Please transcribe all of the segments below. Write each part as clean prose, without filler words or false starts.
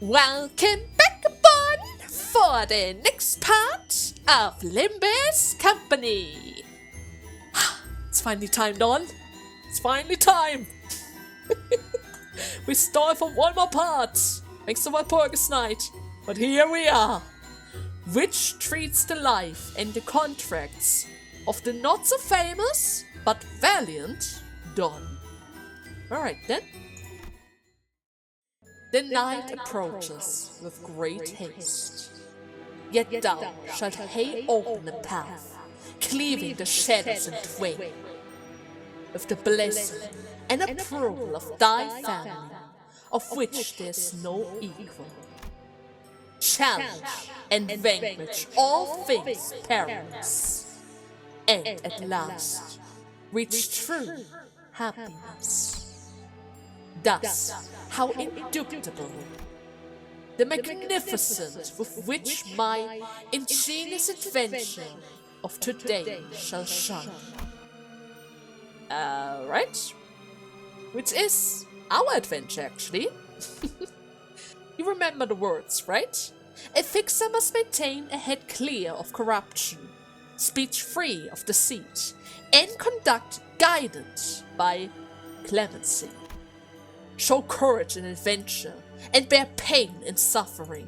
Welcome back upon for the next part of Limbus Company. It's finally time, Dawn. It's finally time. We stalled for one more part, thanks to Walpurgis Night. But here we are. Which treats the life and the contracts of the not so famous but valiant Don. Alright then. The night approaches with great haste. Yet thou shalt hay open a path, cleaving the shadows in twain. With the blessing and approval of thy family, of which there's no equal. Challenge and vanquish all things perilous, and at last reach true happiness. Thus, how indubitable, the magnificence with which my ingenious invention of today shall shine. Right? Which is our adventure, actually. You remember the words, right? A fixer must maintain a head clear of corruption, speech free of deceit, and conduct guided by clemency. Show courage in adventure, and bear pain in suffering.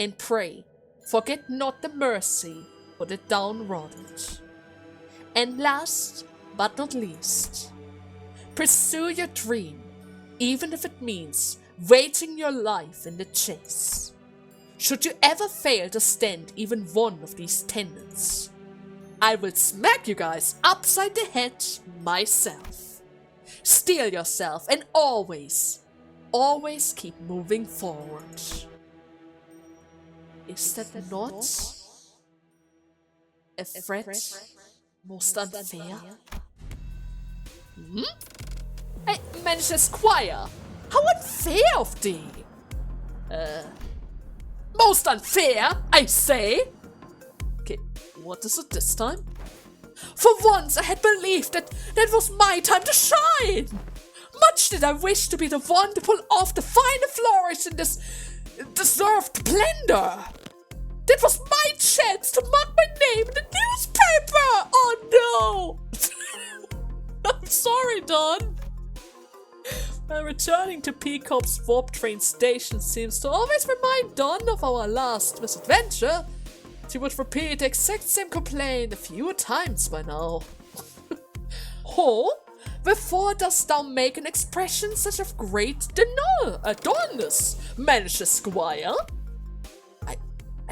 And pray, forget not the mercy for the downtrodden. And last but not least, pursue your dream, even if it means waiting your life in the chase. Should you ever fail to stand even one of these tenets, I will smack you guys upside the head myself. Steel yourself and always keep moving forward. Is that not a threat most unfair? Hey, Manager Squire, how unfair of thee! Most unfair, I say! Okay, what is it this time? For once I had believed that was my time to shine! Much did I wish to be the one to pull off the final flourish in this deserved splendor! That was my chance to mark my name in the newspaper! Oh no! I'm sorry, Don. Returning to Peacock's warp train station seems to always remind Don of our last misadventure. She would repeat the exact same complaint a few times by now. Oh, wherefore dost thou make an expression such of great adornness, Manager Squire? I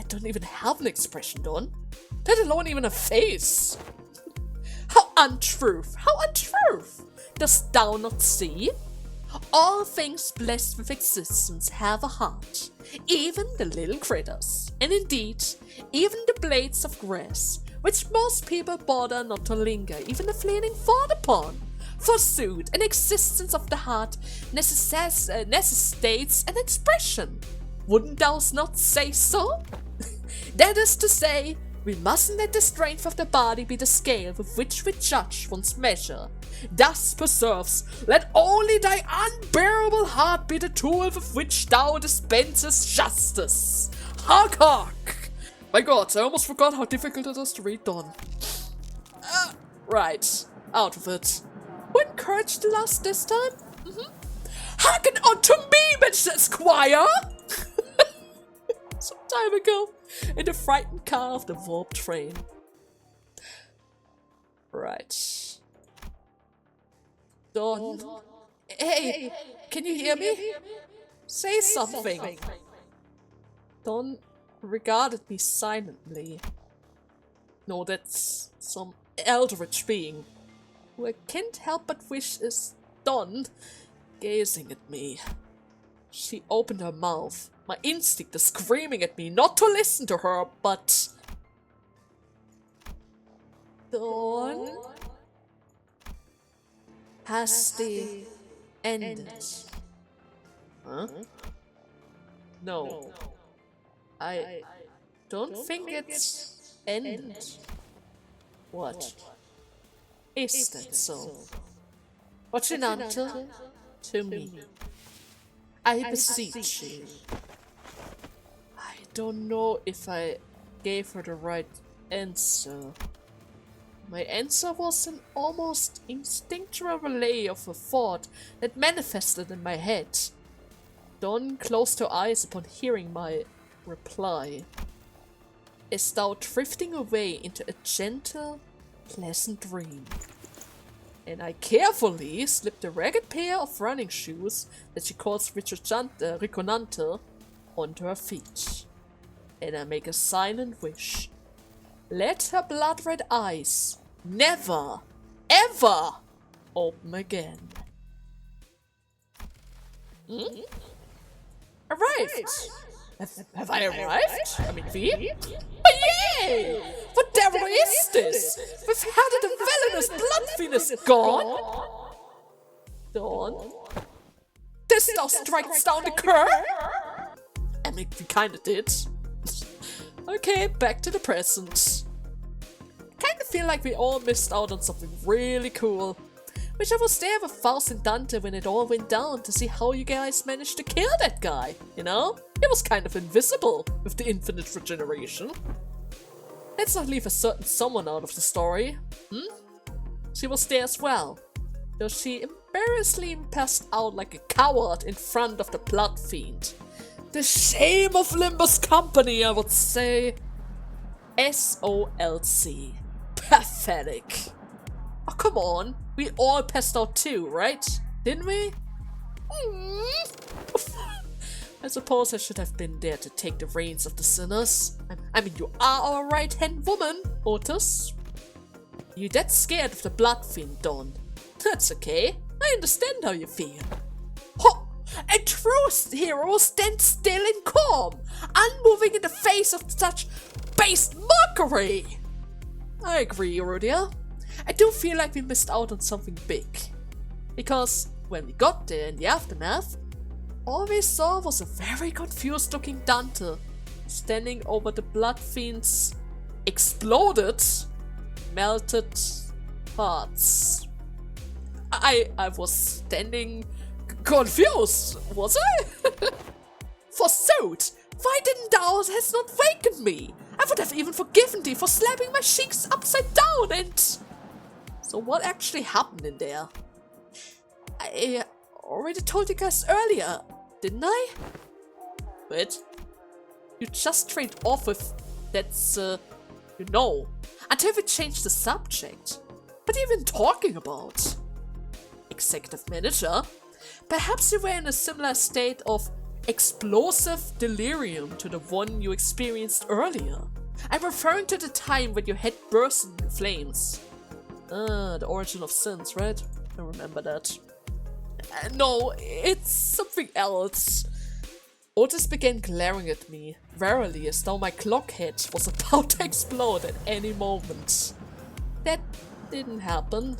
don't even have an expression, Don. Let alone even a face. How untruth, dost thou not see? All things blessed with existence have a heart, even the little critters, and indeed, even the blades of grass, which most people bother not to linger even a fleeting thought upon. Forsooth, an existence of the heart necessitates an expression. Wouldn't thou not say so? That is to say, we mustn't let the strength of the body be the scale with which we judge one's measure. Thus preserves, let only thy unbearable heart be the tool with which thou dispensest justice. Hark, hark! My god, I almost forgot how difficult it is to read Dawn. Right, out of it. Who encouraged the last this time? Hearken unto me, Mr. Squire! Some time ago, in the frightened car of the warp train. Right. Dawn. Hey, can you hear me? Say something. Dawn regarded me silently. No, that's some eldritch being, who I can't help but wish is Dawn, gazing at me. She opened her mouth. My instinct is screaming at me not to listen to her, but... Dawn? Has the ended? Huh? No. I don't think it's ended. What? Is that so? What's an answer to me? I beseech you. I don't know if I gave her the right answer. My answer was an almost instinctual relay of a thought that manifested in my head. Dawn closed her eyes upon hearing my reply, as though drifting away into a gentle, pleasant dream. And I carefully slipped a ragged pair of running shoes that she calls Riconante onto her feet. And I make a silent wish. Let her blood-red eyes never, ever open again. Arrived! Have I arrived? I mean, we? Oh, yay! What devil is this? We've had it, the villainous blood fiend is gone! Dawn? This thou strikes down the cur? I mean, we kinda did. Okay, back to the present. I kinda feel like we all missed out on something really cool. Wish I was there with Faust and Dante when it all went down to see how you guys managed to kill that guy, you know? He was kind of invisible with the infinite regeneration. Let's not leave a certain someone out of the story, She was there as well, though she embarrassingly passed out like a coward in front of the blood fiend. The shame of Limbus company, I would say. SOLC. Pathetic. Oh, come on. We all passed out too, right? Didn't we? I suppose I should have been there to take the reins of the sinners. I mean, you are our right-hand woman, Otis. You that scared of the blood fiend, Dawn? That's okay. I understand how you feel. Ho! A true hero stands still and calm, unmoving in the face of such base mockery. I agree, Rudia. I do feel like we missed out on something big. Because when we got there in the aftermath, all we saw was a very confused looking Dante standing over the blood fiend's exploded, melted parts. I was standing confused, was I? Forsooth, why didn't thou has not wakened me? I would have even forgiven thee for slapping my cheeks upside down and... So what actually happened in there? I already told you guys earlier, didn't I? Wait, you just trained off with that's, you know, until we changed the subject. What are you even talking about? Executive manager? Perhaps you were in a similar state of explosive delirium to the one you experienced earlier. I'm referring to the time when your head burst into flames. The origin of sins, right? I remember that. No, it's something else. Otis began glaring at me, warily, as though my clock head was about to explode at any moment. That didn't happen.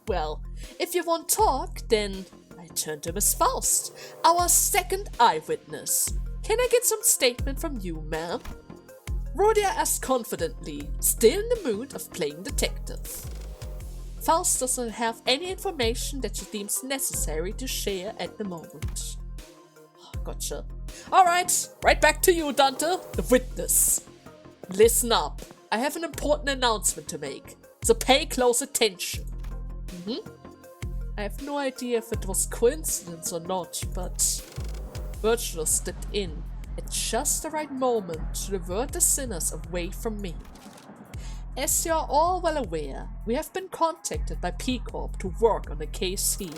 Well, if you won't talk, then I turn to Miss Faust, our second eyewitness. Can I get some statement from you, ma'am? Rhodia asked confidently, still in the mood of playing detective. Faust doesn't have any information that she deems necessary to share at the moment. Gotcha. Alright, right back to you, Dante, the witness. Listen up, I have an important announcement to make, so pay close attention. I have no idea if it was coincidence or not, but Virtual stepped in at just the right moment to divert the sinners away from me. As you are all well aware, we have been contacted by P-Corp to work on a case here.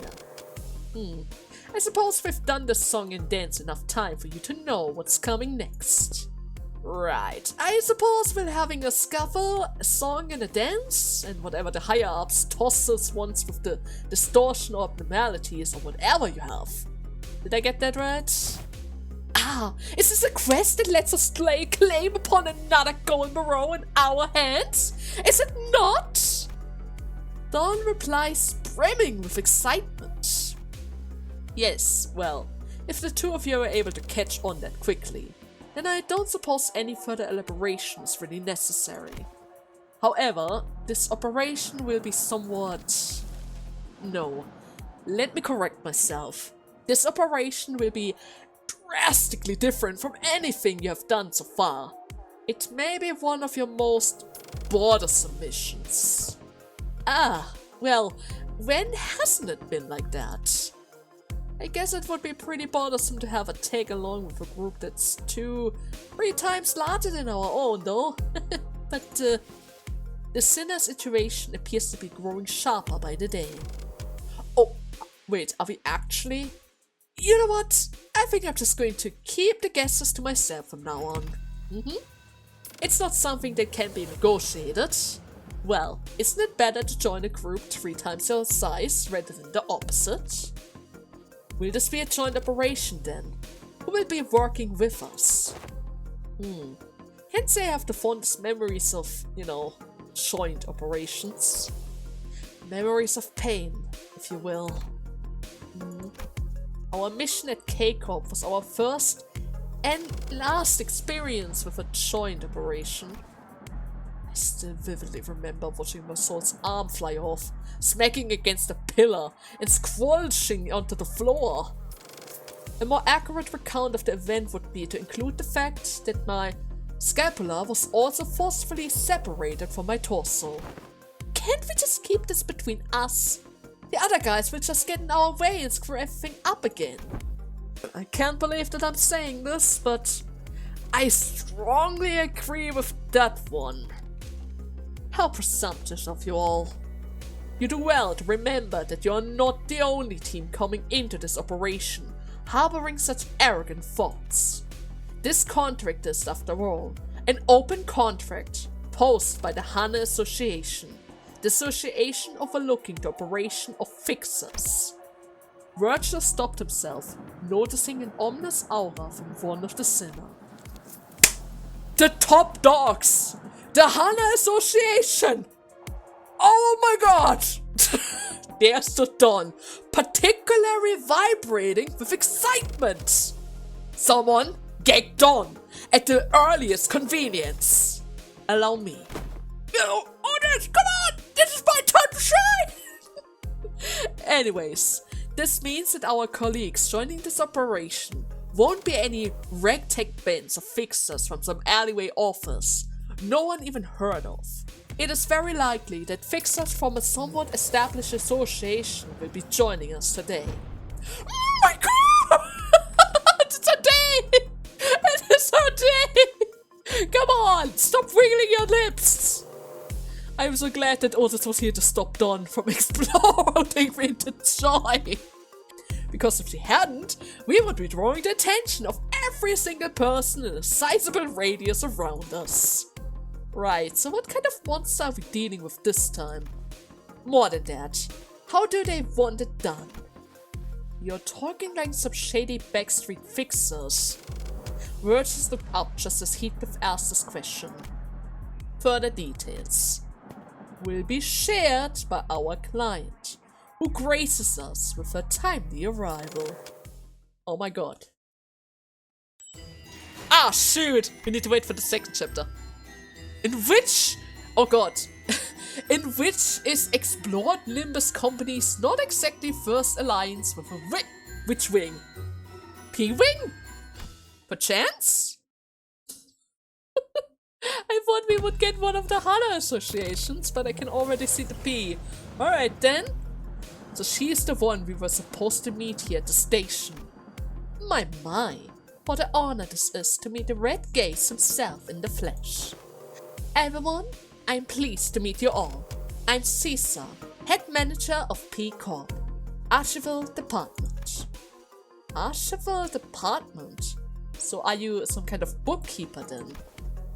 I suppose we've done the song and dance enough time for you to know what's coming next. Right, I suppose we're having a scuffle, a song and a dance, and whatever the higher-ups toss us once with the distortion or abnormalities or whatever you have. Did I get that right? Is this a quest that lets us lay claim upon another gold barrow in our hands? Is it not? Dawn replies, brimming with excitement. Yes, well, if the two of you are able to catch on that quickly, then I don't suppose any further elaboration is really necessary. However, this operation will be somewhat... No, let me correct myself. This operation will be drastically different from anything you have done so far. It may be one of your most bothersome missions. Ah, well, when hasn't it been like that? I guess it would be pretty bothersome to have a tag along with a group that's 2-3 times larger than our own, though. But the sinner situation appears to be growing sharper by the day. Oh, wait, are we actually? You know what? I think I'm just going to keep the guesses to myself from now on. It's not something that can be negotiated. Well, isn't it better to join a group 3 times your size rather than the opposite? Will this be a joint operation then? Who will be working with us? Can't say I have the fondest memories of, joint operations. Memories of pain, if you will. Our mission at K-Corp was our first and last experience with a joint operation. I still vividly remember watching Masol's arm fly off, smacking against a pillar and squelching onto the floor. A more accurate recount of the event would be to include the fact that my scapula was also forcefully separated from my torso. Can't we just keep this between us? The other guys will just get in our way and screw everything up again. I can't believe that I'm saying this, but I strongly agree with that one. How presumptuous of you all. You do well to remember that you are not the only team coming into this operation harboring such arrogant thoughts. This contract is, after all, an open contract posed by the Hana Association, the association overlooking the operation of fixers. Virgil stopped himself, noticing an ominous aura from one of the sinner. The top dogs! The Hana Association! Oh my god! There stood Don, particularly vibrating with excitement. Someone get Don at the earliest convenience. Allow me. Oh, this, come on! This is my time to shine! Anyways, this means that our colleagues joining this operation won't be any ragtag bands of fixers from some alleyway office no one even heard of. It is very likely that fixers from a somewhat established association will be joining us today. Oh my god! It's a day! It is a day! Come on, stop wiggling your lips! I'm so glad that Otis was here to stop Dawn from exploding into joy. Because if she hadn't, we would be drawing the attention of every single person in a sizable radius around us. Right, so what kind of monster are we dealing with this time? More than that, how do they want it done? You're talking like some shady backstreet fixers. Virgil looked up just as Heathcliff asked this question. Further details will be shared by our client, who graces us with a timely arrival. Oh my god. Ah, shoot! We need to wait for the second chapter. In which is explored Limbus Company's not exactly first alliance with a which wing? P-Wing? Perchance? I thought we would get one of the Hana associations, but I can already see the P. Alright then. So she's the one we were supposed to meet here at the station. My, what an honor this is to meet the Red Gaze himself in the flesh. Everyone, I'm pleased to meet you all. I'm Cesara, head manager of P Corp, Archival Department. Archival Department? So are you some kind of bookkeeper then?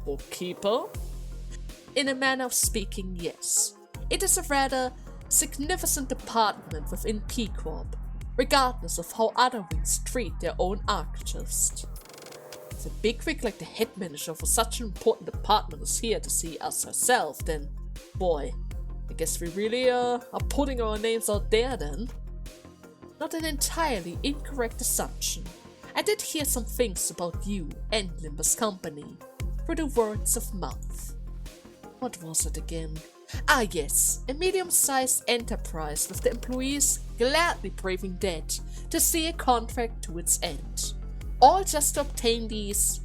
Bookkeeper? In a manner of speaking, yes. It is a rather significant department within P Corp, regardless of how other wings treat their own archivist. If a bigwig like the head manager for such an important department is here to see us herself, then, boy, I guess we really are putting our names out there then. Not an entirely incorrect assumption. I did hear some things about you and Limbus Company through the words of mouth. What was it again? Ah yes, a medium-sized enterprise with the employees gladly braving death to see a contract to its end. All just to obtain these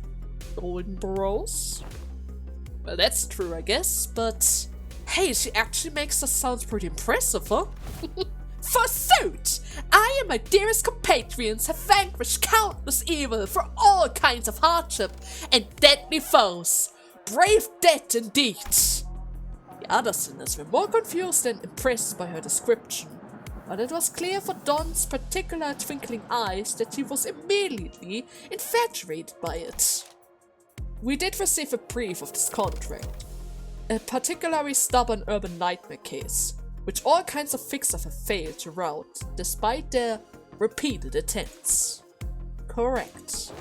golden burrows? Well, that's true, I guess, but hey, she actually makes us sound pretty impressive, huh? Forsooth! I and my dearest compatriots have vanquished countless evil for all kinds of hardship and deadly foes. Brave death indeed! The other sinners were more confused than impressed by her description, but it was clear for Dawn's particular twinkling eyes that she was immediately infatuated by it. We did receive a brief of this contract, a particularly stubborn urban nightmare case, which all kinds of fixers have failed to rout despite their repeated attempts. Correct.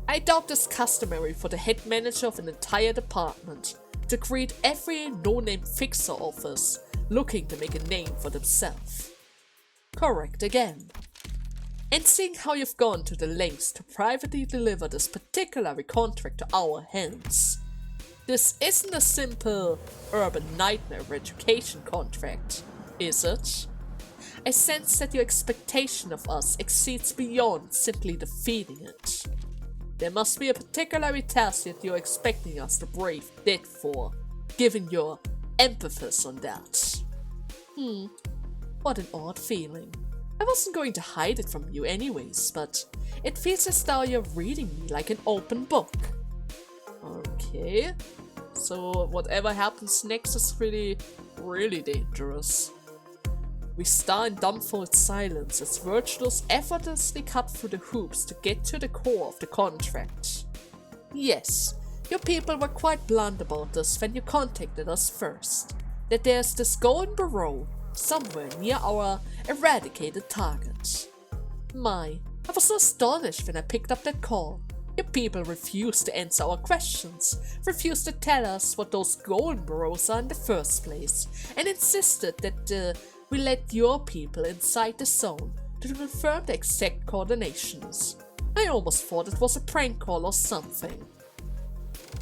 I doubt it's customary for the head manager of an entire department to greet every no-name fixer office looking to make a name for themselves. Correct again. And seeing how you've gone to the lengths to privately deliver this particular contract to our hands, this isn't a simple urban nightmare education contract, is it? I sense that your expectation of us exceeds beyond simply defeating it. There must be a particular task that you're expecting us to brave death for, given your emphasis on that. What an odd feeling. I wasn't going to hide it from you anyways, but it feels as though you're reading me like an open book. Okay, so whatever happens next is really dangerous. We stare in dumbfounded silence as Virtuos effortlessly cut through the hoops to get to the core of the contract. Yes, your people were quite blunt about this when you contacted us first, that there's this golden burrow somewhere near our eradicated target. I was so astonished when I picked up that call. Your people refused to answer our questions, refused to tell us what those golden burrows are in the first place, and insisted that we let your people inside the zone to confirm the exact coordinations. I almost thought it was a prank call or something.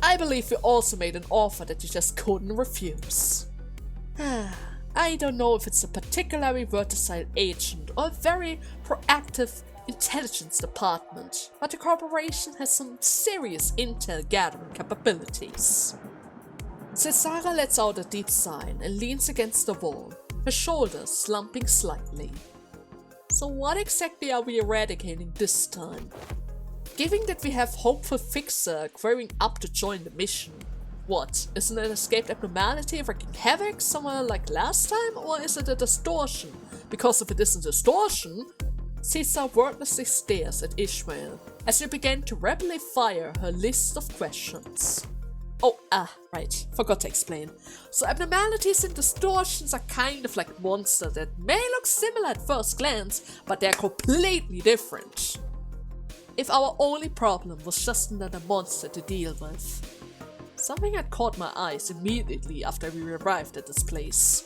I believe we also made an offer that you just couldn't refuse. I don't know if it's a particularly versatile agent or a very proactive intelligence department, but the corporation has some serious intel gathering capabilities. Cesara lets out a deep sigh and leans against the wall, her shoulders slumping slightly. So what exactly are we eradicating this time? Given that we have hopeful fixer growing up to join the mission, what, isn't an escaped abnormality wreaking havoc somewhere like last time, or is it a distortion? Because if it isn't distortion, Cesar wordlessly stares at Ishmael as she began to rapidly fire her list of questions. Oh, right, forgot to explain. So abnormalities and distortions are kind of like monsters that may look similar at first glance, but they're completely different. If our only problem was just another monster to deal with. Something had caught my eyes immediately after we arrived at this place.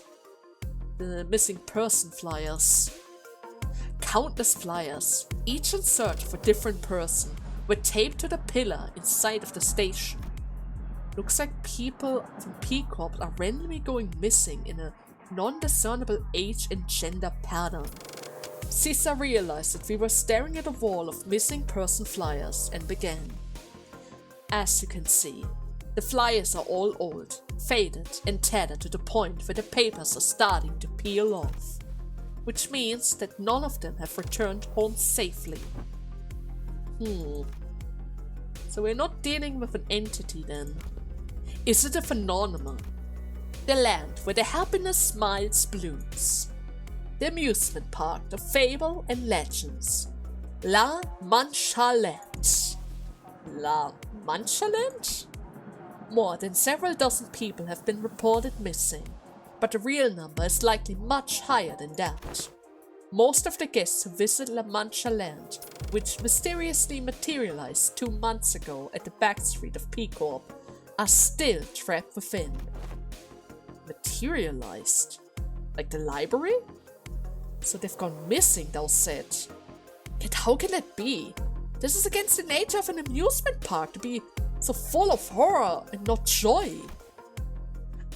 The missing person flyers. Countless flyers, each in search of a different person, were taped to the pillar inside of the station. Looks like people from P-Corp are randomly going missing in a non-discernible age and gender pattern. Cesar realized that we were staring at a wall of missing person flyers and began. As you can see, the flyers are all old, faded and tattered to the point where the papers are starting to peel off, which means that none of them have returned home safely. So we're not dealing with an entity then. Is it a phenomenon? The land where the happiness smiles blooms. The amusement park of fable and legends. La Mancha Land. La Mancha Land? More than several dozen people have been reported missing, but the real number is likely much higher than that. Most of the guests who visit La Mancha Land, which mysteriously materialized 2 months ago at the back street of P-Corp, are still trapped within. Materialized? Like the library? So they've gone missing, thou said. Yet how can that be? This is against the nature of an amusement park to be so full of horror and not joy.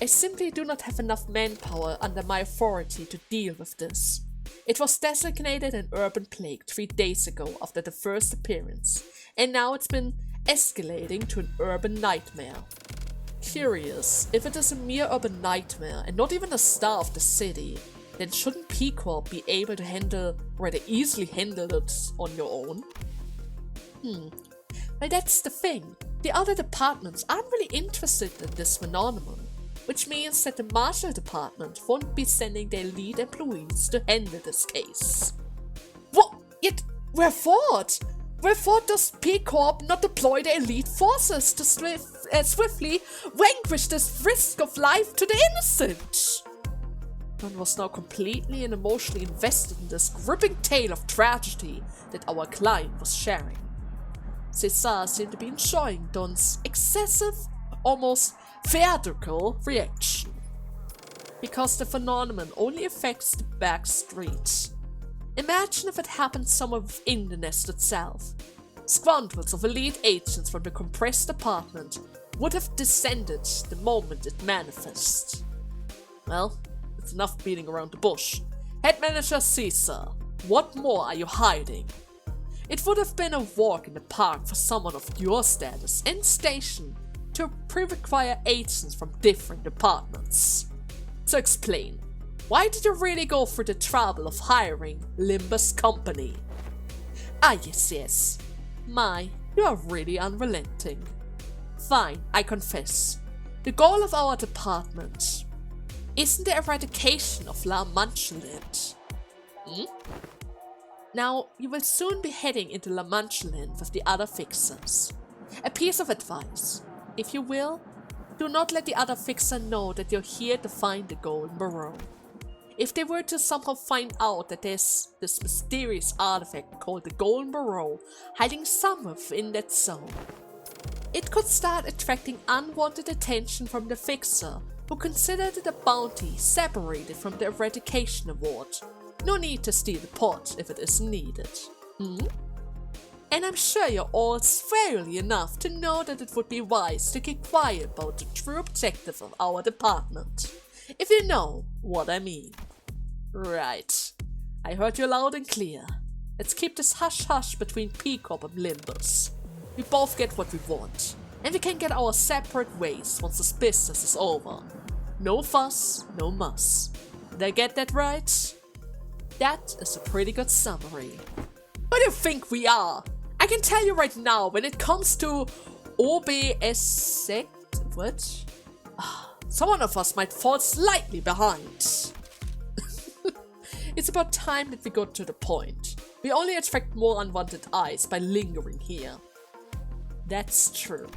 I simply do not have enough manpower under my authority to deal with this. It was designated an urban plague 3 days ago after the first appearance, and now it's been escalating to an urban nightmare. Curious, if it is a mere urban nightmare and not even a star of the city, then shouldn't P-Corp be able to handle, rather easily handle it on your own? Well, that's the thing. The other departments aren't really interested in this phenomenon, which means that the Marshal Department won't be sending their lead employees to handle this case. What? Yet, wherefore? Wherefore does P-Corp not deploy their elite forces to swiftly vanquish this risk of life to the innocent? One was now completely and emotionally invested in this gripping tale of tragedy that our client was sharing. Cesara seemed to be enjoying Don's excessive, almost theatrical reaction. Because the phenomenon only affects the back streets. Imagine if it happened somewhere within the nest itself. Squadrons of elite agents from the compressed apartment would have descended the moment it manifests. Well, it's enough beating around the bush. Head Manager Cesar, what more are you hiding? It would have been a walk in the park for someone of your status and station to pre-require agents from different departments. So explain, why did you really go through the trouble of hiring Limbus Company? Ah yes. My, you are really unrelenting. Fine, I confess. The goal of our department isn't the eradication of La Mancha Land. Now, you will soon be heading into La Mancha Land with the other fixers. A piece of advice, if you will, do not let the other fixer know that you're here to find the Golden Barrow. If they were to somehow find out that there's this mysterious artifact called the Golden Barrow hiding somewhere within that zone, it could start attracting unwanted attention from the fixer, who considered it a bounty separated from the eradication award. No need to steal the pot if it isn't needed. And I'm sure you're all squarely enough to know that it would be wise to keep quiet about the true objective of our department. If you know what I mean. Right. I heard you loud and clear. Let's keep this hush-hush between P-Corp and Limbus. We both get what we want, and we can get our separate ways once this business is over. No fuss, no muss. Did I get that right? That is a pretty good summary. Who do you think we are? I can tell you right now, when it comes to OBS, what? Someone of us might fall slightly behind. It's about time that we got to the point. We only attract more unwanted eyes by lingering here. That's true.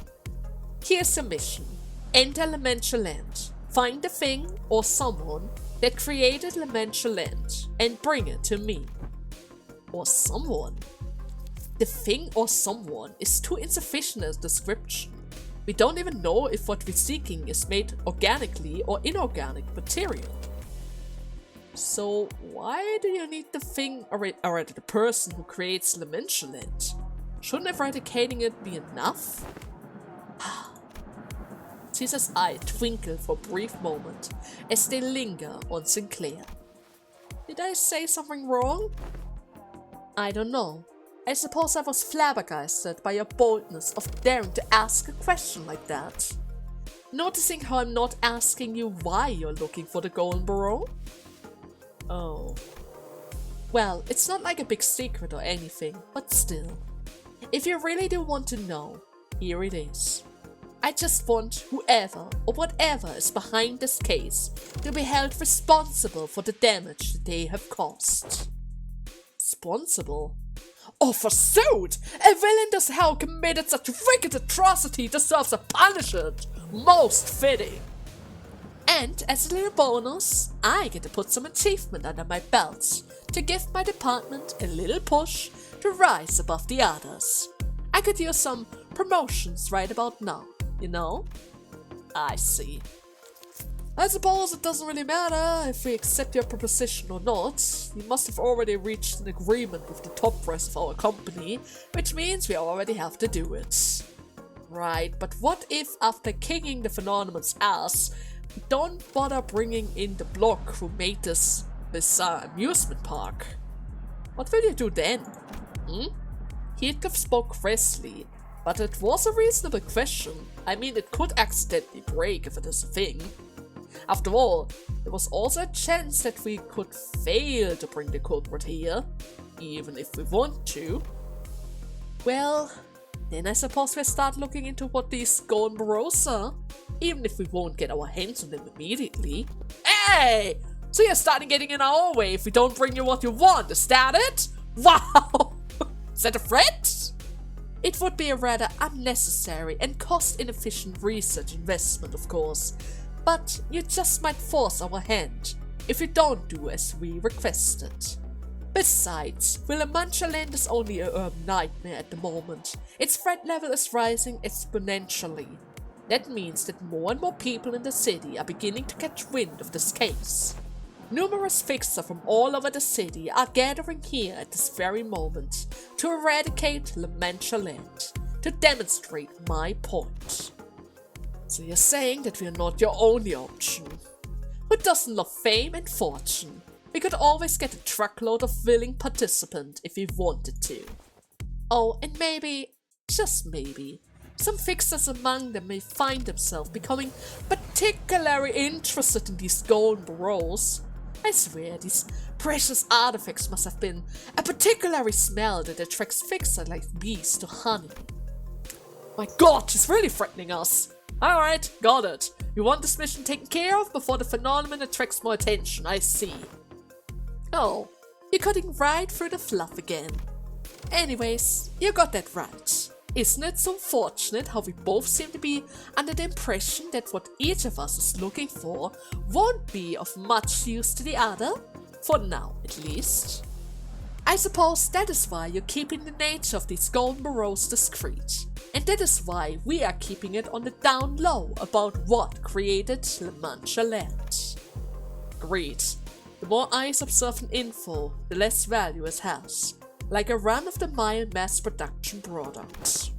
Here's the mission. Enter La Mancha Land. Find the thing or someone that created La Mancha Land and bring it to me. Or someone. The thing or someone is too insufficient a description. We don't even know if what we're seeking is made organically or inorganic material. So why do you need the thing or the person who creates La Mancha Land? Shouldn't eradicating it be enough? Caesar's eye twinkled for a brief moment as they linger on Sinclair. Did I say something wrong? I don't know. I suppose I was flabbergasted by your boldness of daring to ask a question like that. Noticing how I'm not asking you why you're looking for the Golden Barrow? Oh. Well, it's not like a big secret or anything, but still. If you really do want to know, here it is. I just want whoever or whatever is behind this case to be held responsible for the damage that they have caused. Responsible? Oh, forsooth! A villain as hell committed such wicked atrocity deserves a punishment! Most fitting! And as a little bonus, I get to put some achievement under my belt to give my department a little push to rise above the others. I could use some promotions right about now, you know? I see. I suppose it doesn't really matter if we accept your proposition or not. We must have already reached an agreement with the top brass of our company, which means we already have to do it. Right, but what if after kicking the phenomenon's ass, don't bother bringing in the bloke who made this amusement park. What will you do then? Heathcliff spoke crisply, but it was a reasonable question. I mean, it could accidentally break if it is a thing. After all, there was also a chance that we could fail to bring the culprit here, even if we want to. Well, then I suppose we'll start looking into what these golden burrows are, even if we won't get our hands on them immediately. Hey! So you're starting getting in our way if we don't bring you what you want, is that it? Wow! Is that a threat? It would be a rather unnecessary and cost-inefficient research investment, of course, but you just might force our hand if you don't do as we requested. Besides, Limbus Land is only a urban nightmare at the moment. Its threat level is rising exponentially. That means that more and more people in the city are beginning to catch wind of this case. Numerous fixers from all over the city are gathering here at this very moment to eradicate Limbus Land, to demonstrate my point. So you're saying that we're not your only option? Who doesn't love fame and fortune? We could always get a truckload of willing participants if we wanted to. Oh, and maybe, just maybe, some fixers among them may find themselves becoming particularly interested in these golden burrows. I swear, these precious artifacts must have been a particular smell that attracts fixers like bees to honey. My god, she's really threatening us. Alright, got it. You want this mission taken care of before the phenomenon attracts more attention, I see. Oh, you're cutting right through the fluff again. Anyways, you got that right. Isn't it so fortunate how we both seem to be under the impression that what each of us is looking for won't be of much use to the other? For now, at least. I suppose that is why you're keeping the nature of these golden burrows discreet. And that is why we are keeping it on the down low about what created Limbus Land. Agreed. The more eyes observe an info, the less value it has. Like a run-of-the-mile mass production product.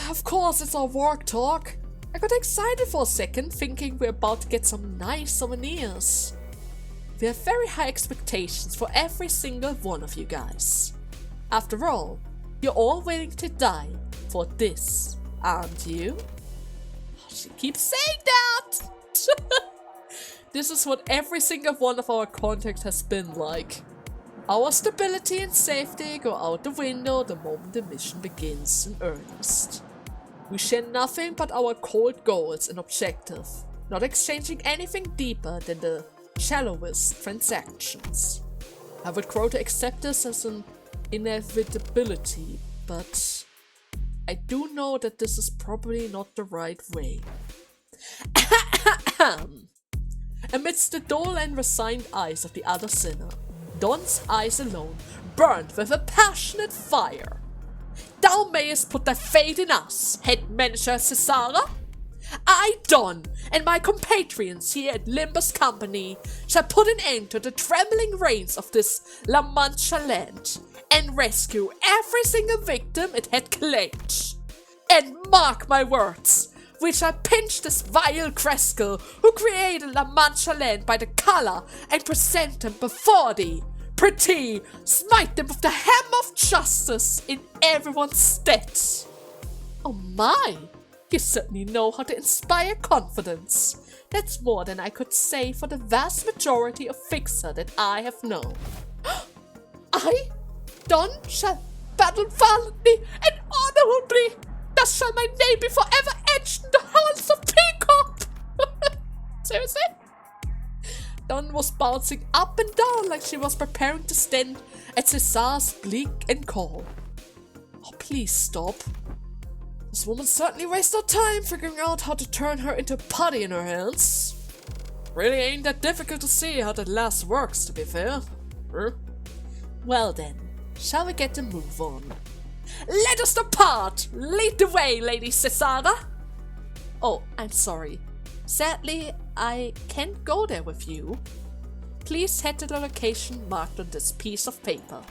Of course, it's our work talk. I got excited for a second, thinking we're about to get some nice souvenirs. We have very high expectations for every single one of you guys. After all, you're all willing to die for this, aren't you? She keeps saying that! This is what every single one of our contacts has been like. Our stability and safety go out the window the moment the mission begins in earnest. We share nothing but our cold goals and objective, not exchanging anything deeper than the shallowest transactions. I would grow to accept this as an inevitability, but I do know that this is probably not the right way. Amidst the dull and resigned eyes of the other sinner, Don's eyes alone burned with a passionate fire. Thou mayest put thy faith in us, head manager Cesara. I, Don, and my compatriots here at Limbus Company shall put an end to the trembling reins of this Limbus Land and rescue every single victim it had claimed. And mark my words, we shall pinch this vile rascal who created Limbus Land by the collar and present him before thee. Pretty, smite them with the hammer of justice in everyone's stead. Oh my, you certainly know how to inspire confidence. That's more than I could say for the vast majority of fixer that I have known. I, Don, shall battle valiantly and honorably. Thus shall my name be forever etched in the halls of Peacock. Seriously? Don was bouncing up and down like she was preparing to stand at Cesar's bleak and call. Oh, please stop. This woman certainly wastes no time figuring out how to turn her into putty in her hands. Really ain't that difficult to see how that last works, to be fair. Well then, shall we get a move on? Let us depart! Lead the way, Lady Cesara! Oh, I'm sorry. Sadly, I can't go there with you. Please head to the location marked on this piece of paper.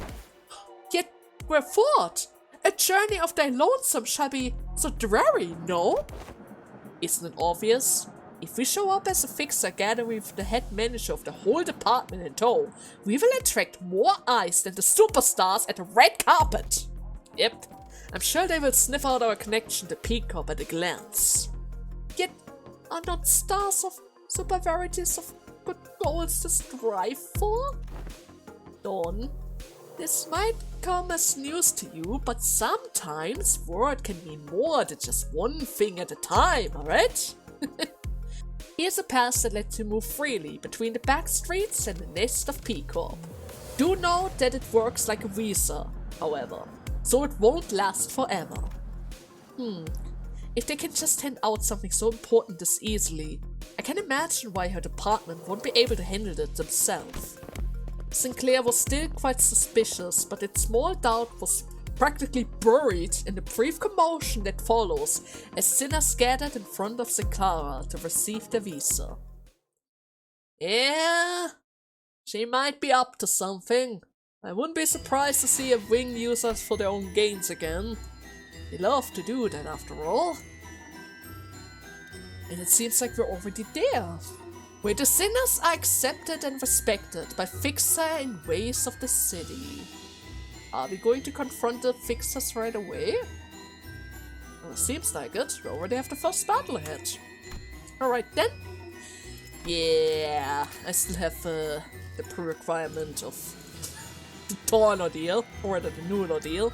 Yet, wherefore? A journey of thy lonesome shall be so dreary, no? Isn't it obvious? If we show up as a fixer gathering with the head manager of the whole department in tow, we will attract more eyes than the superstars at the red carpet. Yep, I'm sure they will sniff out our connection to Peacock at a glance. Yet, are not stars of supervarities of good goals to strive for? Dawn, this might come as news to you, but sometimes word can mean more than just one thing at a time, alright? Here's a pass that lets you move freely between the back streets and the nest of Peacock. Do note that it works like a visa, however, so it won't last forever. If they can just hand out something so important this easily, I can imagine why her department won't be able to handle it themselves. Sinclair was still quite suspicious, but its small doubt was practically buried in the brief commotion that follows as sinners gathered in front of Cesara to receive their visa. Yeah, she might be up to something. I wouldn't be surprised to see a wing use us for their own gains again. They love to do that after all. And it seems like we're already there, where the sinners are accepted and respected by Fixer in ways of the city. Are we going to confront the Fixers right away? Well, seems like it. We already have the first battle ahead. Alright then. Yeah, I still have the pre-requirement of the Dawn ordeal, or rather the Noon ordeal.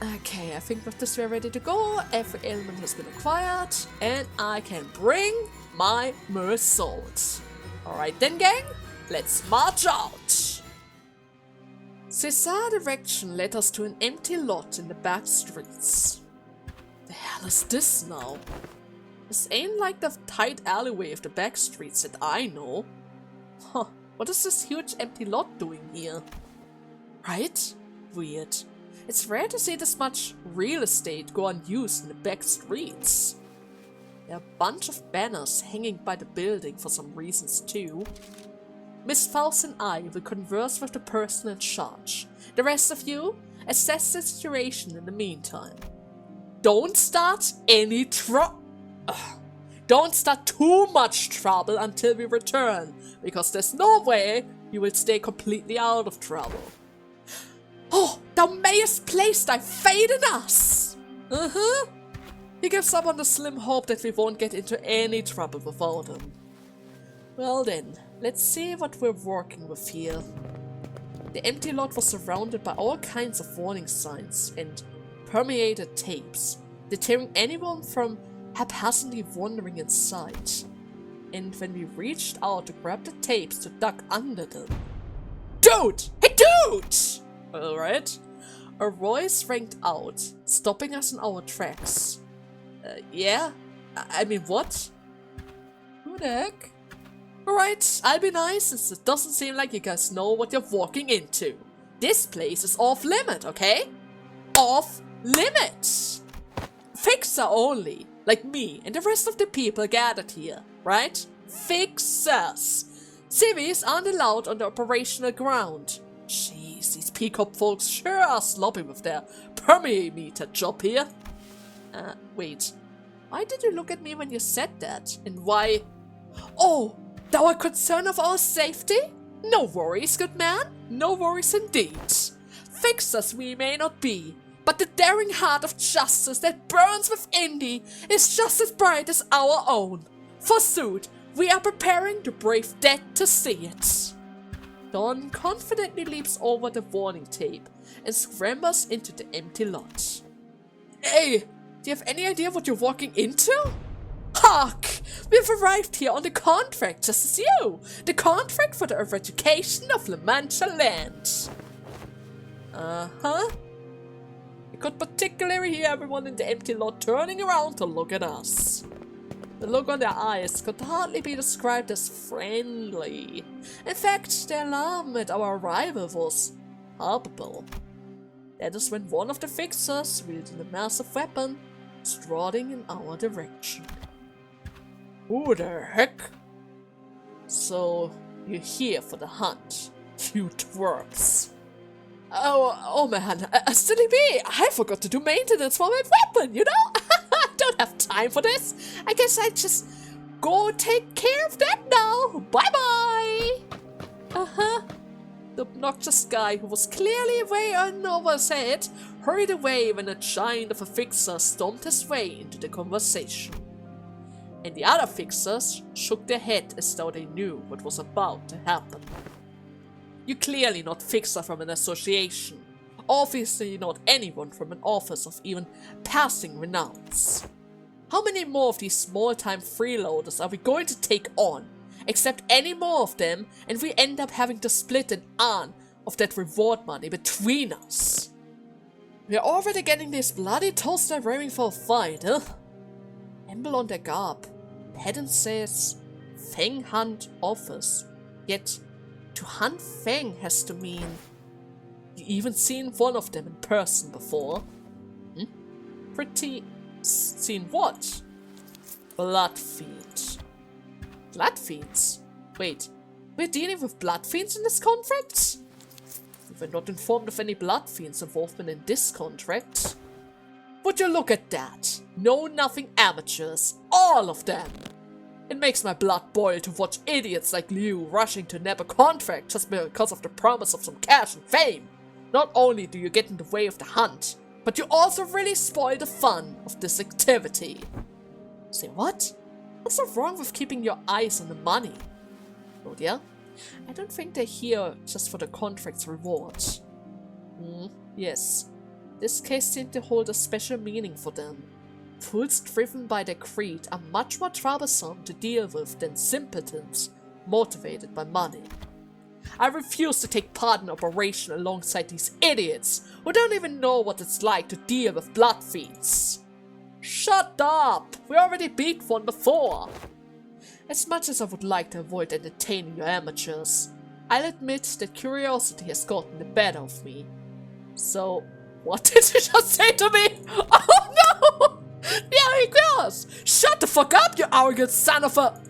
Okay, I think with this we're ready to go. Every element has been acquired, and I can bring my Mersault. Alright then, gang, let's march out! Cesara direction led us to an empty lot in the back streets. The hell is this now? This ain't like the tight alleyway of the back streets that I know. Huh, what is this huge empty lot doing here? Right? Weird. It's rare to see this much real estate go unused in the back streets. There are a bunch of banners hanging by the building for some reasons too. Miss Faust and I will converse with the person in charge. The rest of you, assess the situation in the meantime. Don't start any Don't start too much trouble until we return, because there's no way you will stay completely out of trouble. Oh, thou mayest place thy fate in us! He gives someone the slim hope that we won't get into any trouble without him. Well then, let's see what we're working with here. The empty lot was surrounded by all kinds of warning signs and permeated tapes, deterring anyone from haphazardly wandering inside. And when we reached out to grab the tapes to duck under them... Dude! Hey dude! Alright. A voice rang out, stopping us in our tracks. Yeah? I mean, what? Who the heck? Alright, I'll be nice since it doesn't seem like you guys know what you're walking into. This place is off limit, okay? Off limit! Fixer only, like me and the rest of the people gathered here, right? Fixers! Civvies aren't allowed on the operational ground. Jeez, these Peacock folks sure are sloppy with their permeameter job here. Wait. Why did you look at me when you said that? And why... Oh, thou art concerned of our safety? No worries, good man. No worries indeed. Fixers we may not be, but the daring heart of justice that burns within thee is just as bright as our own. Forsooth, we are preparing to brave death to see it. Dawn confidently leaps over the warning tape and scrambers into the empty lot. Hey, do you have any idea what you're walking into? Hark! We've arrived here on the contract just as you! The contract for the eradication of La Mancha land. You could particularly hear everyone in the empty lot turning around to look at us. The look on their eyes could hardly be described as friendly. In fact, their alarm at our arrival was palpable. That is when one of the fixers, wielding a massive weapon, was trotting in our direction. Who the heck? So, you're here for the hunt, you twerps. Oh man, silly me, I forgot to do maintenance for my weapon, you know? don't have time for this. I guess I just go take care of that now. Bye-bye. Uh-huh. The obnoxious guy, who was clearly way over his head, hurried away when a giant of a fixer stormed his way into the conversation. And the other fixers shook their head as though they knew what was about to happen. You're clearly not fixer from an association. Obviously not anyone from an office of even passing renounce. How many more of these small-time freeloaders are we going to take on? Accept any more of them, and we end up having to split an arm of that reward money between us. We're already getting these bloody toaster raring for a fight, huh? Emblem on their garb. Pattern says Fang Hunt Office. Yet, to hunt Fang has to mean you even seen one of them in person before. Seen what? Blood feet. Blood fiends? Wait, we're dealing with blood fiends in this contract? We were not informed of any blood fiends involvement in this contract. Would you look at that? Know-nothing amateurs, all of them! It makes my blood boil to watch idiots like you rushing to nab a contract just because of the promise of some cash and fame. Not only do you get in the way of the hunt, but you also really spoil the fun of this activity. Say what? What's so wrong with keeping your eyes on the money? Oh yeah? I don't think they're here just for the contract's rewards. Yes. This case seemed to hold a special meaning for them. Fools driven by their greed are much more troublesome to deal with than simpletons motivated by money. I refuse to take part in operation alongside these idiots who don't even know what it's like to deal with blood fiends. Shut up! We already beat one before! As much as I would like to avoid entertaining you amateurs, I'll admit that curiosity has gotten the better of me. So, what did you just say to me? Oh no! There he goes! Shut the fuck up, you arrogant son of a...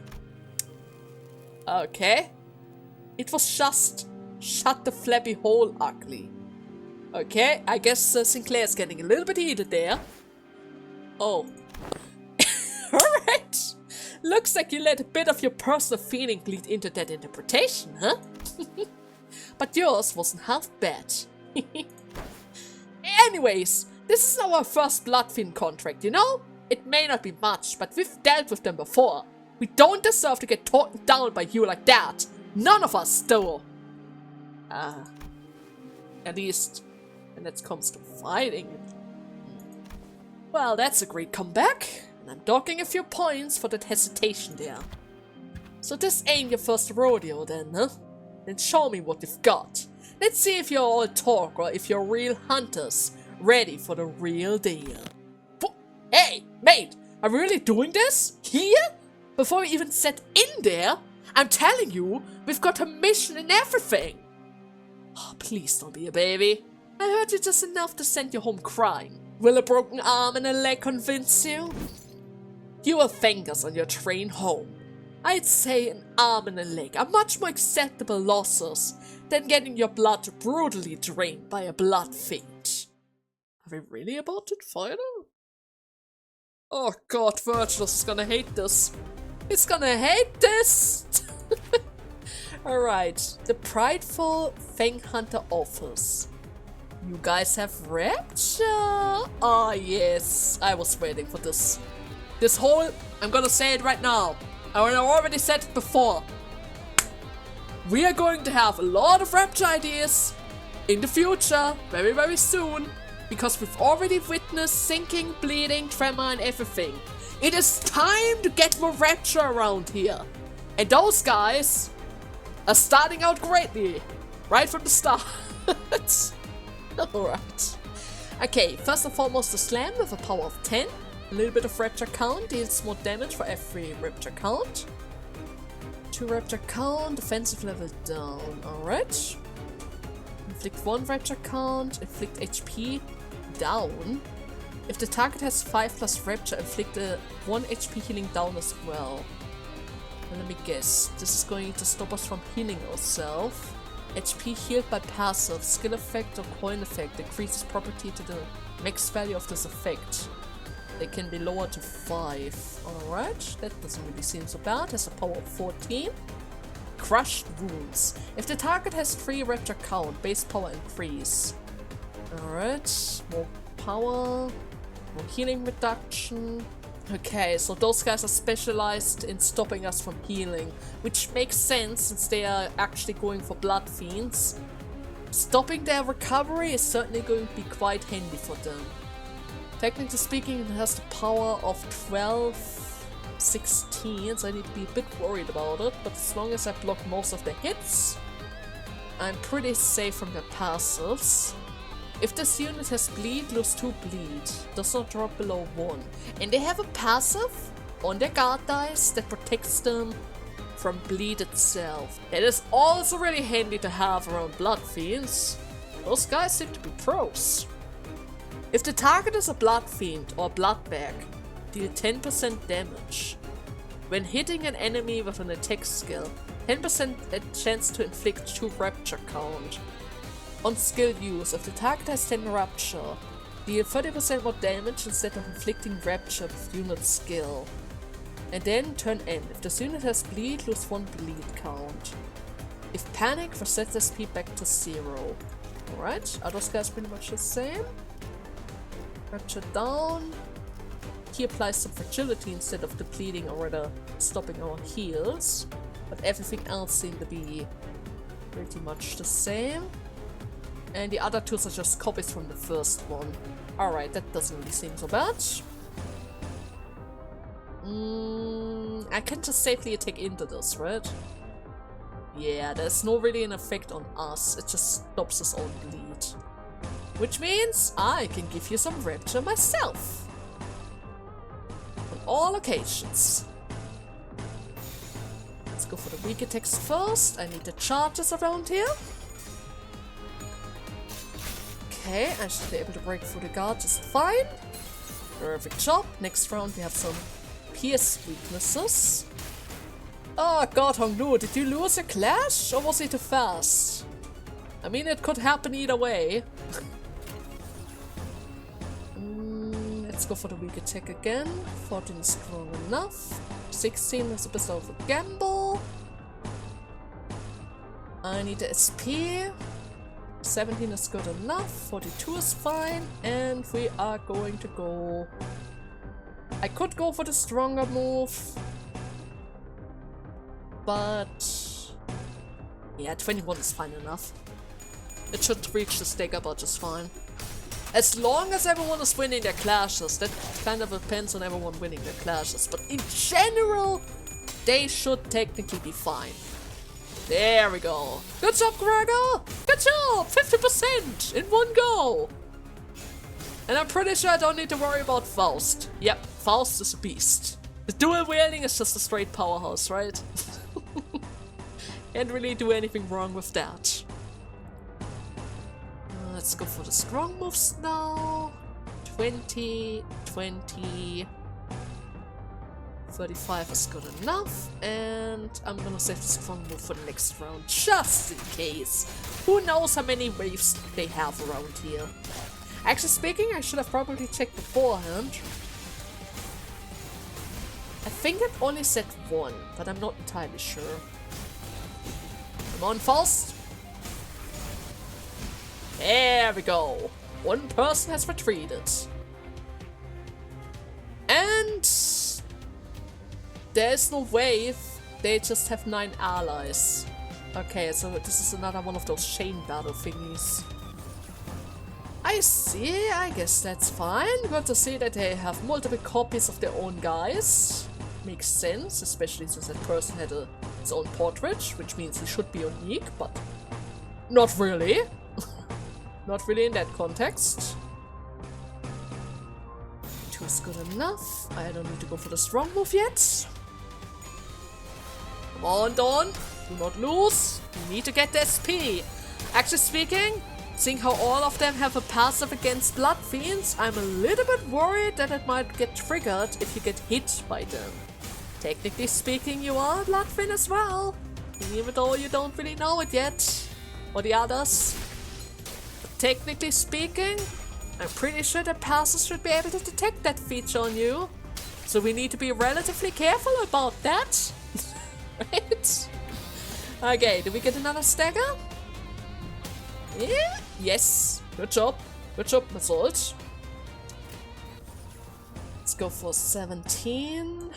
Okay. It was just... Shut the flappy hole, ugly. Okay, I guess Sinclair's getting a little bit heated there. Oh. Alright. Looks like you let a bit of your personal feeling bleed into that interpretation, huh? But yours wasn't half bad. Anyways, this is our first Bloodfiend contract, you know? It may not be much, but we've dealt with them before. We don't deserve to get talked down by you like that. None of us do. At least when it comes to fighting. Well, that's a great comeback. And I'm docking a few points for that hesitation there. So this ain't your first rodeo then, huh? Then show me what you've got. Let's see if you're all talk or if you're real hunters, ready for the real deal. Hey, mate, are we really doing this? Here? Before we even set in there? I'm telling you, we've got a mission and everything. Oh, please don't be a baby. I heard you just enough to send you home crying. Will a broken arm and a leg convince you? You have fingers on your train home. I'd say an arm and a leg are much more acceptable losses than getting your blood brutally drained by a blood fiend. Are we really about to fight her? Oh god, Virgilus is gonna hate this. He's gonna hate this! Alright, the prideful Fang Hunter office. You guys have rapture? Ah yes, I was waiting for this. This whole, I'm gonna say it right now. I already said it before. We are going to have a lot of rapture ideas in the future, very very soon. Because we've already witnessed sinking, bleeding, tremor and everything. It is time to get more rapture around here. And those guys are starting out greatly. Right from the start. Alright. Okay, first and foremost the slam with a power of 10. A little bit of rapture count, deals more damage for every rapture count. 2 rapture count, defensive level down. Alright. Inflict 1 rapture count, inflict HP down. If the target has 5 plus rapture, inflict a 1 HP healing down as well. And let me guess, this is going to stop us from healing ourselves. HP healed by passive, skill effect or coin effect decreases property to the max value of this effect. They can be lowered to 5. Alright, that doesn't really seem so bad. Has a power of 14. Crushed wounds. If the target has 3 rapture count, base power increase. Alright, more power, more healing reduction. Okay, so those guys are specialized in stopping us from healing, which makes sense since they are actually going for blood fiends. Stopping their recovery is certainly going to be quite handy for them. Technically speaking, it has the power of 12, 16, so I need to be a bit worried about it, but as long as I block most of the hits, I'm pretty safe from their passives. If this unit has bleed, lose 2 bleed. Does not drop below 1. And they have a passive on their guard dice that protects them from bleed itself. It is also really handy to have around blood fiends. Those guys seem to be pros. If the target is a blood fiend or blood bag, deal 10% damage. When hitting an enemy with an attack skill, 10% a chance to inflict 2 rapture count. On skill use, if the target has 10 rapture, deal 30% more damage instead of inflicting rapture with unit skill. And then turn end. If this unit has bleed, lose 1 bleed count. If panic, reset SP back to 0. Alright, are those guys pretty much the same? Rapture down. He applies some fragility instead of depleting or rather stopping our heals. But everything else seems to be pretty much the same. And the other 2 are just copies from the first one. Alright, that doesn't really seem so bad. I can just safely attack into this, right? Yeah, there's no really an effect on us. It just stops us on bleed. Which means I can give you some rapture myself. On all occasions. Let's go for the weak attacks first. I need the charges around here. Okay, I should be able to break through the guard just fine. Perfect job. Next round we have some pierce weaknesses. Oh god, Honglu, did you lose a clash or was he too fast? I mean, it could happen either way. Let's go for the weak attack again. 14 is strong enough. 16 is a bit of a gamble. I need the SP. 17 is good enough. 42 is fine. And we are going to go... I could go for the stronger move. But... yeah, 21 is fine enough. It should reach the stagger bar just fine. As long as everyone is winning their clashes, that kind of depends on everyone winning their clashes. But in general, they should technically be fine. There we go. Good job, Gregor! Good job! 50% in one go! And I'm pretty sure I don't need to worry about Faust. Yep, Faust is a beast. The dual wielding is just a straight powerhouse, right? Can't really do anything wrong with that. Let's go for the strong moves now. 20, 20, 35 is good enough. And I'm gonna save the strong move for the next round, just in case. Who knows how many waves they have around here. Actually speaking, I should have probably checked beforehand. I think it only said 1, but I'm not entirely sure. Come on, Faust. There we go. One person has retreated. And there's no wave. They just have 9 allies. Okay, so this is another one of those chain battle thingies. I see, I guess that's fine. Good to see that they have multiple copies of their own guys. Makes sense, especially since that person had his own portrait, which means he should be unique, but not really. Not really in that context. 2 is good enough. I don't need to go for the strong move yet. Come on, Dawn. Do not lose. You need to get the SP. Actually speaking, seeing how all of them have a passive against blood fiends, I'm a little bit worried that it might get triggered if you get hit by them. Technically speaking, you are a blood fiend as well. Even though you don't really know it yet. Or the others. Technically speaking, I'm pretty sure that passers should be able to detect that feature on you. So we need to be relatively careful about that. Right? Okay, do we get another stagger? Yeah? Yes. Good job. Good job, Massault. Let's go for 17.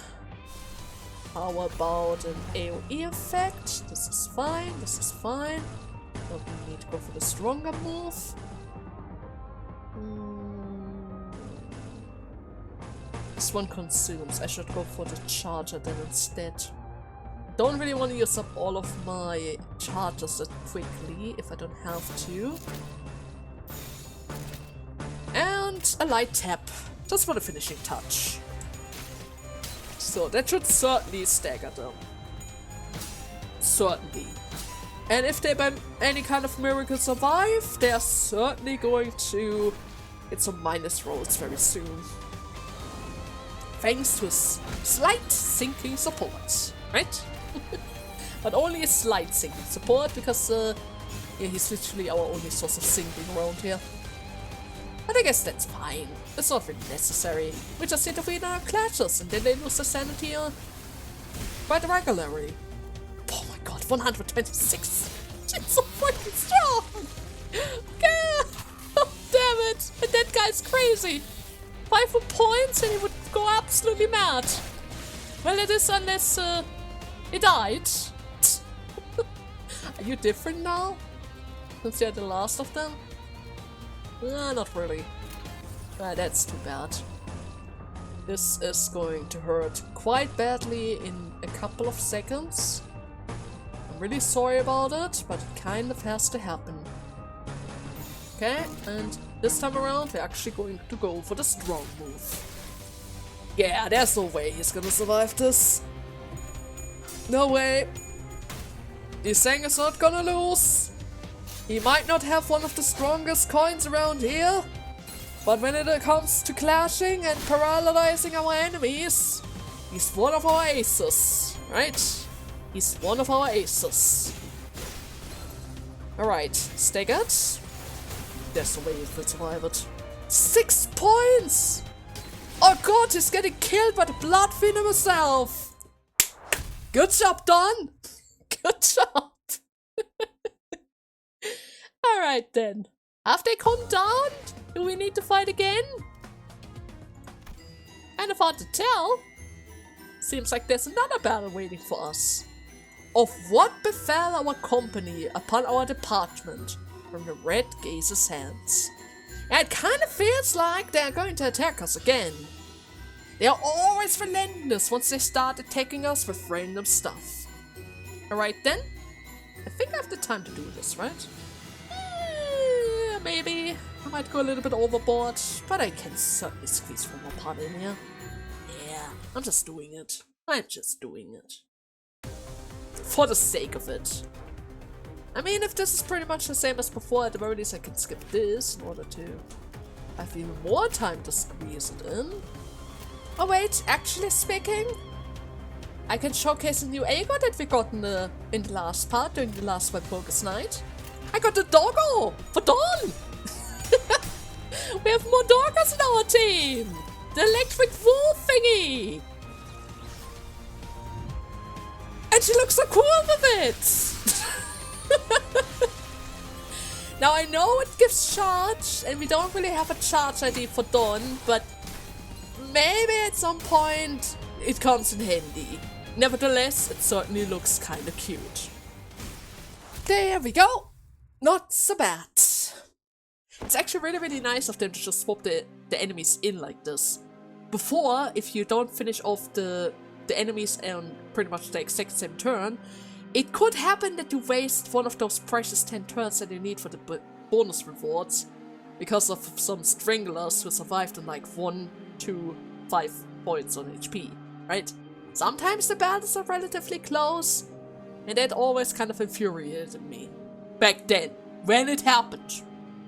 How about an AoE effect? This is fine, this is fine. But we need to go for the stronger move. This one consumes. I should go for the charger then instead. Don't really want to use up all of my charges that quickly if I don't have to. And a light tap, just for the finishing touch. So that should certainly stagger them. Certainly. And if they by any kind of miracle survive, they are certainly going to get some minus rolls very soon. Thanks to his slight sinking support, right? But only a slight sinking support because yeah, he's literally our only source of sinking around here. But I guess that's fine. It's not really necessary. We just need to win our clashes and then they lose their sanity quite regularly. Oh my god, 126! She's so fucking strong! God! Oh, damn it! And that guy's crazy! 5 more points and he would go absolutely mad. Well, it is unless he died. Are you different now? Since you're the last of them? Not really. That's too bad. This is going to hurt quite badly in a couple of seconds. I'm really sorry about it, but it kind of has to happen. Okay, and this time around we're actually going to go for the strong move. Yeah, there's no way he's gonna survive this. No way. This thing is not gonna lose. He might not have one of the strongest coins around here, but when it comes to clashing and paralyzing our enemies, he's one of our aces, right? He's one of our aces. Alright, staggered. There's no way he will survive it. 6 points! Oh god, he's getting killed by the Blood Fiend himself! Good job, Don! Good job! Alright then. Have they come down? Do we need to fight again? Kind of hard to tell. Seems like there's another battle waiting for us. Of what befell our company upon our department from the Red Gaze's hands? It kind of feels like they're going to attack us again. They are always relentless once they start attacking us with random stuff. Alright then. I think I have the time to do this, right? Maybe. I might go a little bit overboard, but I can certainly squeeze one more part in here. Yeah, I'm just doing it. I'm just doing it. For the sake of it. I mean, if this is pretty much the same as before, at the very least I can skip this in order to have even more time to squeeze it in. Oh wait, actually speaking, I can showcase a new Aegor that we got in the last part, during the last Walpurgis night. I got the doggo for Dawn! We have more doggos in our team! The electric wolf thingy! And she looks so cool with it! Now I know it gives charge, and we don't really have a charge ID for Dawn, but maybe at some point it comes in handy. Nevertheless, it certainly looks kinda cute. There we go! Not so bad. It's actually really, really nice of them to just swap the enemies in like this. Before, if you don't finish off the enemies on pretty much the exact same turn, it could happen that you waste one of those precious 10 turns that you need for the bonus rewards because of some stranglers who survived on like 1, 2, 5 points on HP, right? Sometimes the battles are relatively close, and that always kind of infuriated me. Back then, when it happened.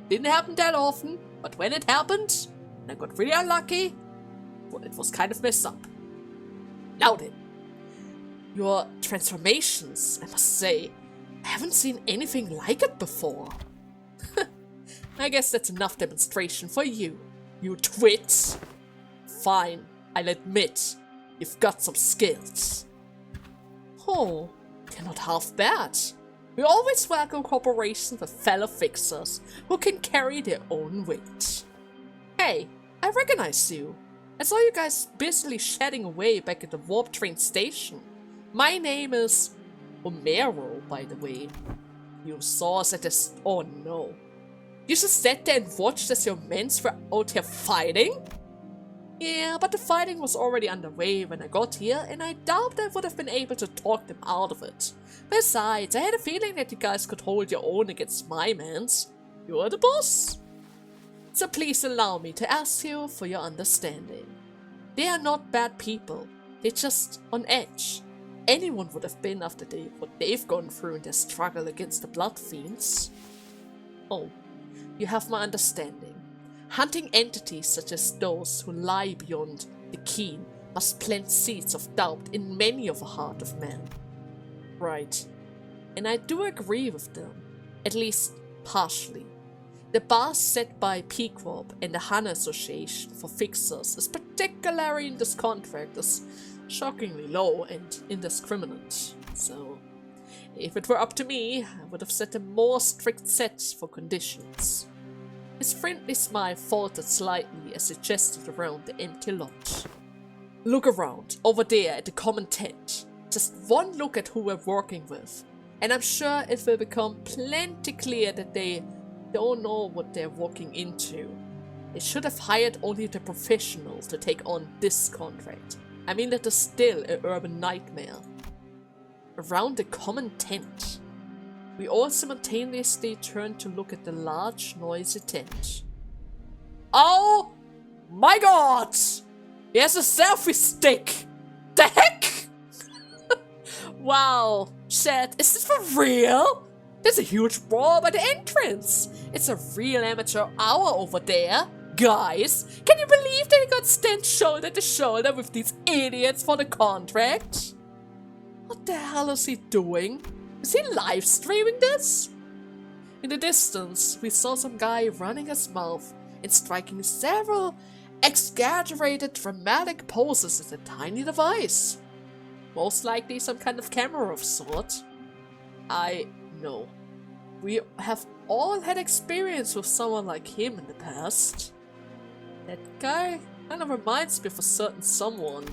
Didn't happen that often, but when it happened, and I got really unlucky, well, it was kind of messed up. Now then, your transformations, I must say, I haven't seen anything like it before. I guess that's enough demonstration for you, you twit. Fine, I'll admit, you've got some skills. Oh, you're not half bad. We always welcome cooperation with fellow fixers who can carry their own weight. Hey, I recognize you. I saw you guys busily shedding away back at the warp train station. My name is Romero, by the way. You saw us at this. Oh no. You just sat there and watched as your men were out here fighting? Yeah, but the fighting was already underway when I got here, and I doubt I would have been able to talk them out of it. Besides, I had a feeling that you guys could hold your own against my mans. You're the boss. So please allow me to ask you for your understanding. They are not bad people. They're just on edge. Anyone would have been after what they've gone through in their struggle against the blood fiends. Oh, you have my understanding. Hunting entities such as those who lie beyond the keen must plant seeds of doubt in many of the heart of man. Right. And I do agree with them, at least partially. The bar set by P-Corp and the Hunter Association for fixers is particularly in this contract is shockingly low and indiscriminate. So, if it were up to me, I would have set a more strict set for conditions. His friendly smile faltered slightly as he gestured around the empty lot. Look around, over there at the common tent. Just one look at who we're working with, and I'm sure it will become plenty clear that they don't know what they're walking into. They should have hired only the professionals to take on this contract. I mean, that is still an urban nightmare. Around the common tent. We all simultaneously turned to look at the large, noisy tent. Oh my god! He has a selfie stick! The heck? Wow, chat, is this for real? There's a huge wall by the entrance! It's a real amateur hour over there. Guys, can you believe that he got stand shoulder to shoulder with these idiots for the contract? What the hell is he doing? Is he live streaming this? In the distance, we saw some guy running his mouth and striking several exaggerated dramatic poses with a tiny device. Most likely some kind of camera of sort. I know. We have all had experience with someone like him in the past. That guy kind of reminds me of a certain someone.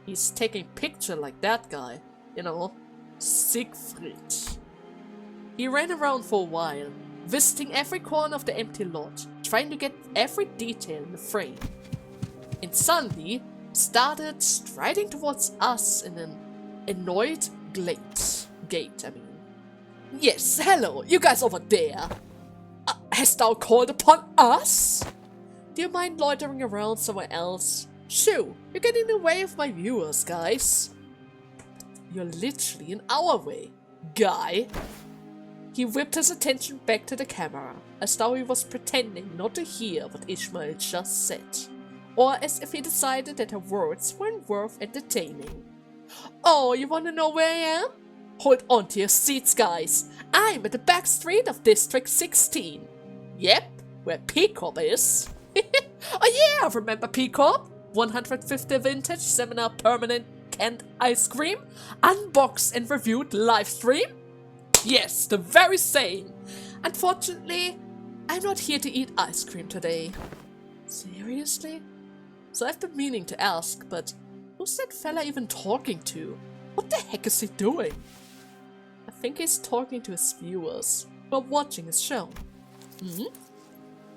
He's taking picture like that guy, you know. Siegfried. He ran around for a while, visiting every corner of the empty lot, trying to get every detail in the frame. And suddenly started striding towards us in an annoyed gait. Yes, hello, you guys over there. Hast thou called upon us? Do you mind loitering around somewhere else? Shoo, you're getting in the way of my viewers, guys. You're literally in our way, guy. He whipped his attention back to the camera, as though he was pretending not to hear what Ishmael just said, or as if he decided that her words weren't worth entertaining. Oh, you wanna know where I am? Hold on to your seats, guys. I'm at the back street of District 16. Yep, where P-Corp is. Oh yeah, remember P-Corp? 150 vintage seminar permanent canned ice cream, unboxed and reviewed live stream? Yes, the very same. Unfortunately, I'm not here to eat ice cream today. Seriously? So I've been meaning to ask, but who's that fella even talking to? What the heck is he doing? I think he's talking to his viewers, who are watching his show.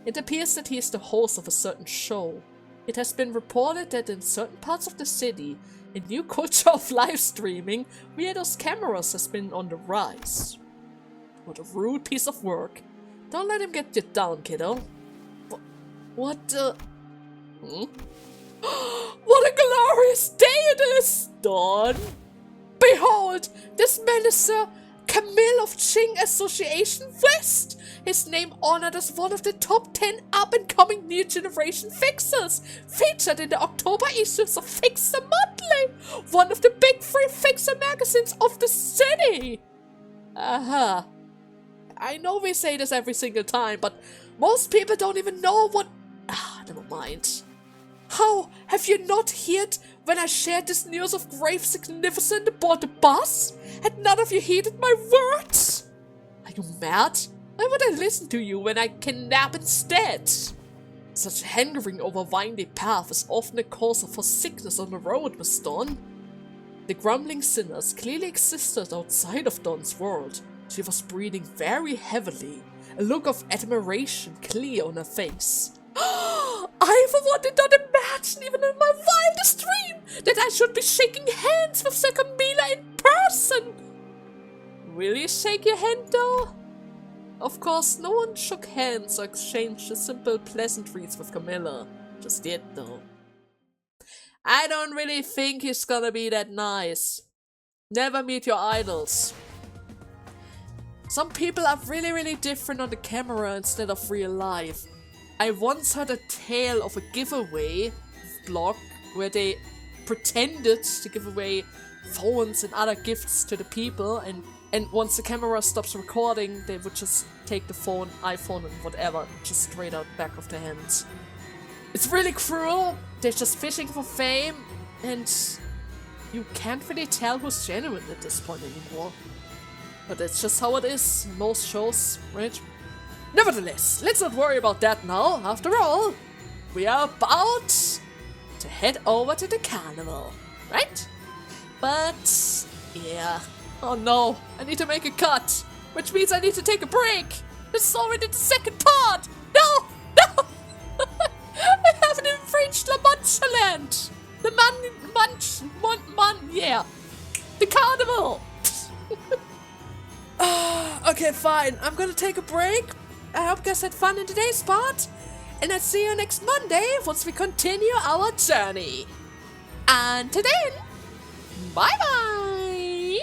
It appears that he is the host of a certain show. It has been reported that in certain parts of the city, a new culture of live streaming via those cameras has been on the rise. What a rude piece of work. Don't let him get you down, kiddo. What the... What a glorious day it is, Dawn! Behold, this man is Sir Camille of Qing Association West! His name honored as one of the top 10 up-and-coming new generation fixers, featured in the October issues of Fixer Monthly, one of the big three fixer magazines of the city! Aha. I know we say this every single time, but most people don't even know what... never mind. How? Have you not heard when I shared this news of grave significance aboard the bus? Had none of you heeded my words? Are you mad? Why would I listen to you when I can nap instead? Such hankering over windy path is often a cause for sickness on the road, Miss Dawn. The grumbling sinners clearly existed outside of Dawn's world. She was breathing very heavily, a look of admiration clear on her face. I for one did not imagine, even in my wildest dream, that I should be shaking hands with Sir Camilla in person! Will you shake your hand, though? Of course, no one shook hands or exchanged simple pleasantries with Camilla. Just yet, though. I don't really think he's gonna be that nice. Never meet your idols. Some people are really different on the camera instead of real life. I once heard a tale of a giveaway blog where they pretended to give away phones and other gifts to the people, and once the camera stops recording, they would just take the iPhone and whatever, just straight out back of their hands. It's really cruel. They're just fishing for fame, and you can't really tell who's genuine at this point anymore. But that's just how it is in most shows, right? Nevertheless, let's not worry about that now. After all, we are about to head over to the carnival, right? But, yeah. Oh no, I need to make a cut, which means I need to take a break. This is already the second part. No! I haven't even reached La Mancha Land. The yeah. The carnival. Okay, fine. I'm gonna take a break. I hope you guys had fun in today's part. And I'll see you next Monday once we continue our journey. Until then, bye-bye.